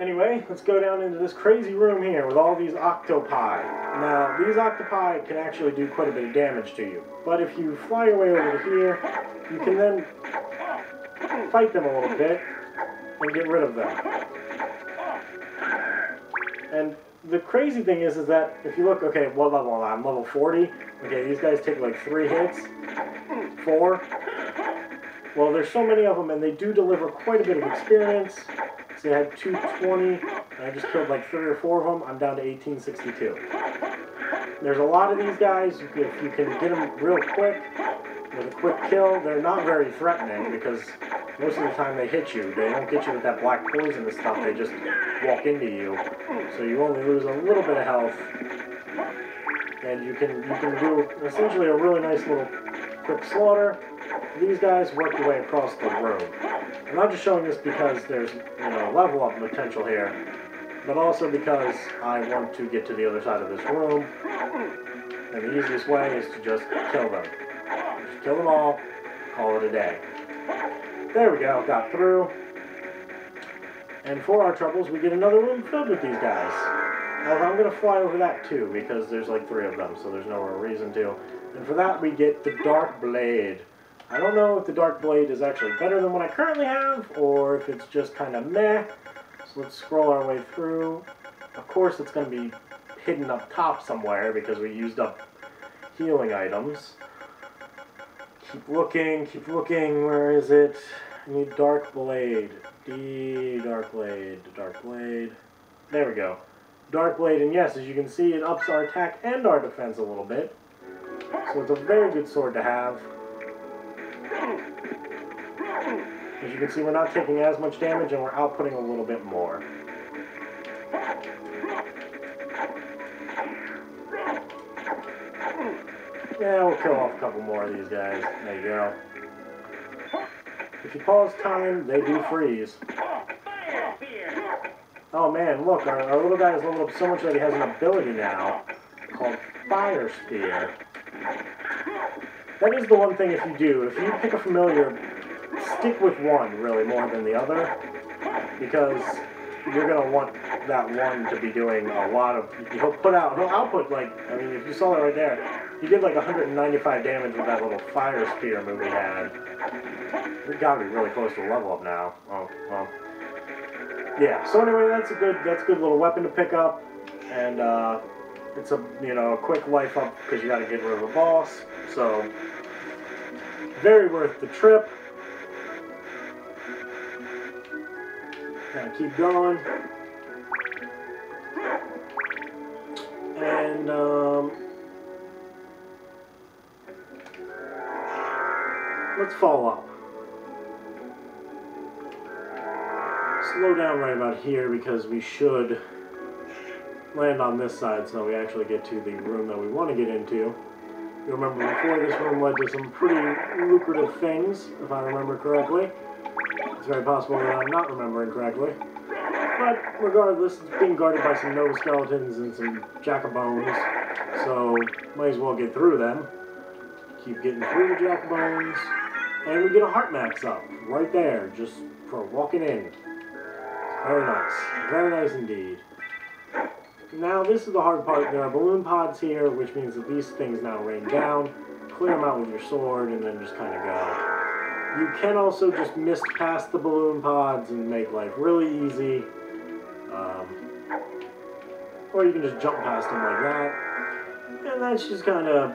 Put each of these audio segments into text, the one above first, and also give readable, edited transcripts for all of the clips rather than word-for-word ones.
anyway, let's go down into this crazy room here with all these octopi. Now, these octopi can actually do quite a bit of damage to you, but if you fly your way over to here, you can then fight them a little bit and get rid of them. And the crazy thing is that if you look, okay, what level am I? I'm level 40. Okay, these guys take like 3 hits, 4. Well, there's so many of them, and they do deliver quite a bit of experience. So I had 220, and I just killed like 3 or 4 of them. I'm down to 1862. There's a lot of these guys. If you can get them real quick, with a quick kill, they're not very threatening because most of the time they hit you. They don't get you with that black poison and stuff. They just walk into you. So you only lose a little bit of health. And you can do essentially a really nice little quick slaughter. These guys work their way across the room. I'm not just showing this because there's, level up potential here, but also because I want to get to the other side of this room. And the easiest way is to just kill them. Just kill them all, call it a day. There we go, got through. And for our troubles, we get another room filled with these guys. However, I'm going to fly over that too, because there's like 3 of them, so there's no real reason to. And for that, we get the Dark Blade. I don't know if the Dark Blade is actually better than what I currently have, or if it's just kind of meh. So let's scroll our way through. Of course, it's going to be hidden up top somewhere, because we used up healing items. Keep looking, where is it? I need Dark Blade. Dark Blade. There we go. Dark Blade, and yes, as you can see, it ups our attack and our defense a little bit. So it's a very good sword to have. As you can see, we're not taking as much damage, and we're outputting a little bit more. Yeah, we'll kill off a couple more of these guys. There you go. If you pause time, they do freeze. Oh man, look, our little guy has leveled up so much that he has an ability now called Fire Spear. That is the one thing if you do. If you pick a familiar, stick with one, really, more than the other. Because you're going to want that one to be doing a lot of... He'll output, like, I mean, if you saw that right there, he did like 195 damage with that little Fire Spear move he had. We've got to be really close to a level up now. Oh, well. Yeah, so anyway, that's a good little weapon to pick up. And, it's a quick life up because you got to get rid of a boss. So, very worth the trip. Gotta keep going. And, let's follow up. Slow down right about here because we should land on this side so we actually get to the room that we want to get into. You remember before, this room led to some pretty lucrative things, if I remember correctly. It's very possible that I'm not remembering correctly. But regardless, it's being guarded by some Nova Skeletons and some Jack-o'-bones, so might as well get through them. Keep getting through the Jack-o'-bones, and we get a heart max up, right there, just for walking in. Very nice indeed. Now, this is the hard part. There are balloon pods here, which means that these things now rain down. Clear them out with your sword, and then just kind of go. You can also just mist past the balloon pods and make life really easy. Or you can just jump past them like that. And that's just kind of...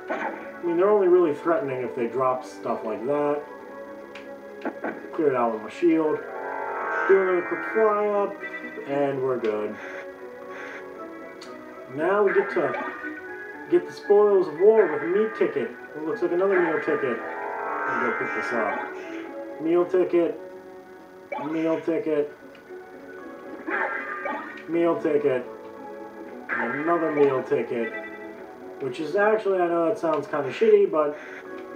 I mean, they're only really threatening if they drop stuff like that. Clear it out with my shield. Do another quick fly up, and we're good. Now we get to get the spoils of war with a meat ticket. It looks like another meal ticket. I'm gonna pick this up. Meal ticket. Meal ticket. Meal ticket. And another meal ticket. Which is actually, I know that sounds kind of shitty, but...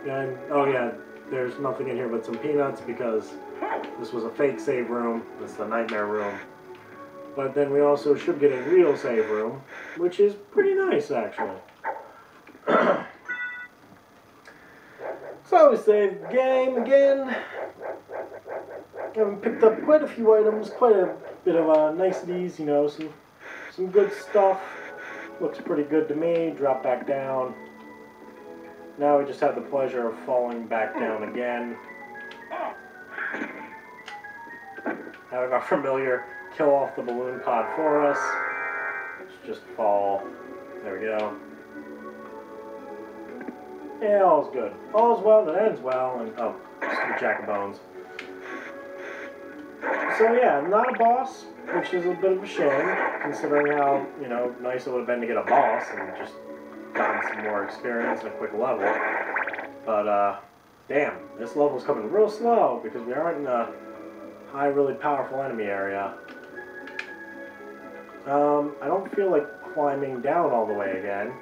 And, oh yeah, there's nothing in here but some peanuts because this was a fake save room. This is the nightmare room. But then we also should get a real save room, which is pretty nice, actually. So we save the game again. I've picked up quite a few items, quite a bit of niceties, you know, some good stuff. Looks pretty good to me. Drop back down. Now we just have the pleasure of falling back down again. Having our familiar kill off the balloon pod for us. Let's just fall. There we go. Yeah, all's good. All's well that ends well, and oh, stupid Jack of Bones. So yeah, not a boss, which is a bit of a shame, considering how, you know, nice it would have been to get a boss and just gotten some more experience and a quick level. But damn, this level's coming real slow because we aren't in a high, really powerful enemy area. I don't feel like climbing down all the way again.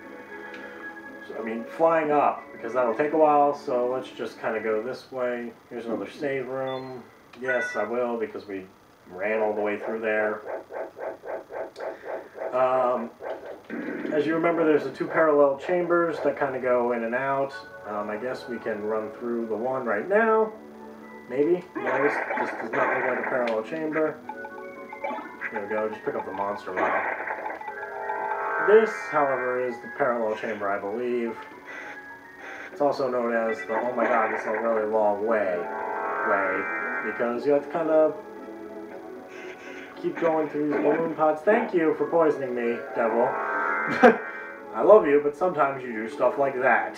So, I mean, flying up, because that'll take a while, so let's just kind of go this way. Here's another save room. Yes, I will, because we ran all the way through there. As you remember, there's the two parallel chambers that kind of go in and out. I guess we can run through the one right now. Maybe? No, this does not look like a parallel chamber. There we go, just pick up the monster model. This, however, is the parallel chamber, I believe. It's also known as the, oh my god, this is a really long way, because you have to kind of keep going through these balloon pods. Thank you for poisoning me, devil. I love you, but sometimes you do stuff like that.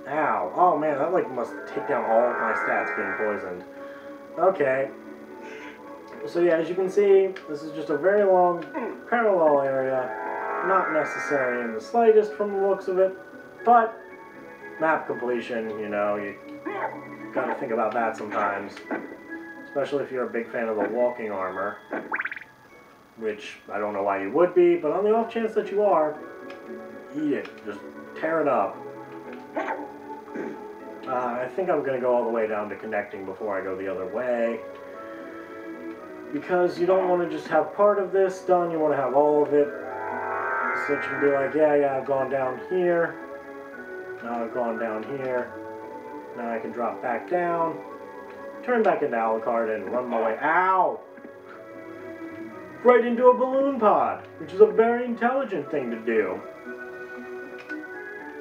Ow. Oh man, that like must take down all of my stats being poisoned. Okay. So yeah, as you can see, this is just a very long parallel area. Not necessary in the slightest from the looks of it, but map completion, you know, you gotta think about that sometimes. Especially if you're a big fan of the walking armor. Which, I don't know why you would be, but on the off chance that you are, eat it. Just tear it up. I think I'm going to go all the way down to connecting before I go the other way. Because you don't want to just have part of this done, you want to have all of it. So that you can be like, yeah, I've gone down here. Now I've gone down here. Now I can drop back down. Turn back into Alucard and run my way. Ow! Right into a balloon pod, which is a very intelligent thing to do.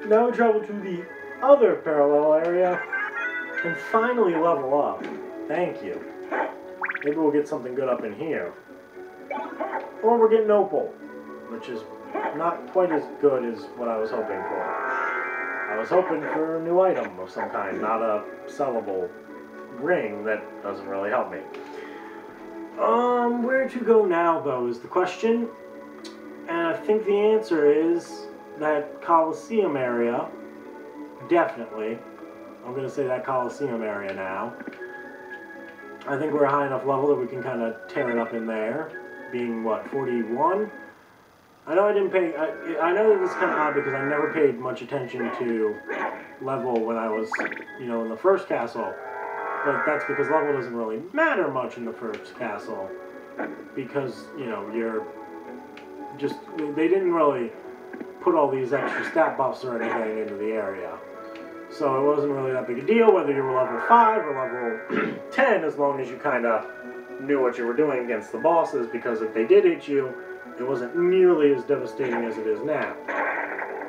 Now we travel to the other parallel area and finally level up. Thank you. Maybe we'll get something good up in here. Or we're getting Opal, which is not quite as good as what I was hoping for. I was hoping for a new item of some kind, not a sellable ring that doesn't really help me. Where to go now, though, is the question. And I think the answer is that Coliseum area. Definitely. I'm going to say that Coliseum area now. I think we're a high enough level that we can kind of tear it up in there. Being, what, 41? I know I didn't pay... I know that this is kind of odd because I never paid much attention to level when I was, you know, in the first castle. But that's because level doesn't really matter much in the first castle. Because, you know, you're just... They didn't really put all these extra stat buffs or anything into the area. So it wasn't really that big a deal whether you were level 5 or level 10, as long as you kind of knew what you were doing against the bosses, because if they did hit you, it wasn't nearly as devastating as it is now.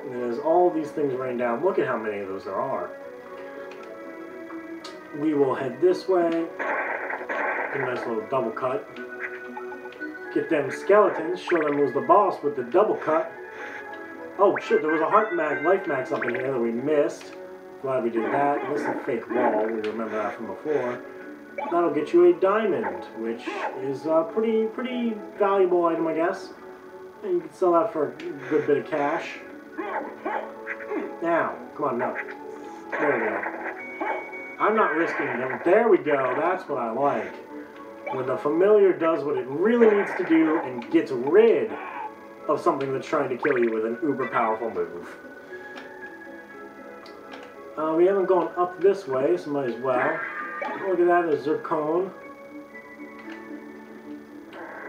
And as all these things rain down, look at how many of those there are. We will head this way. Get a nice little double cut. Get them skeletons, show them who's the boss with the double cut. Oh shit, there was a heart mag, life max up in here that we missed. Glad we did that. This is a fake wall, we remember that from before. That'll get you a diamond, which is a pretty valuable item, I guess. And you can sell that for a good bit of cash. Now, come on, no. There we go. I'm not risking them. There we go, that's what I like. When the familiar does what it really needs to do and gets rid of something that's trying to kill you with an uber powerful move. We haven't gone up this way, so might as well. Look at that, a zircon.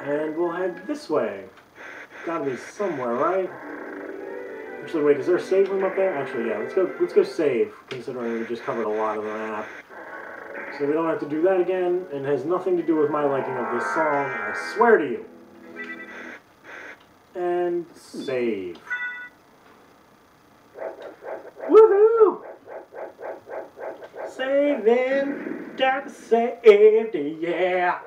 And we'll head this way. Gotta be somewhere, right? Actually, wait, is there a save room up there? Actually, yeah, let's go save, considering we just covered a lot of the map. So we don't have to do that again, and it has nothing to do with my liking of this song, I swear to you. And save. Woohoo! Saving, got saved, yeah.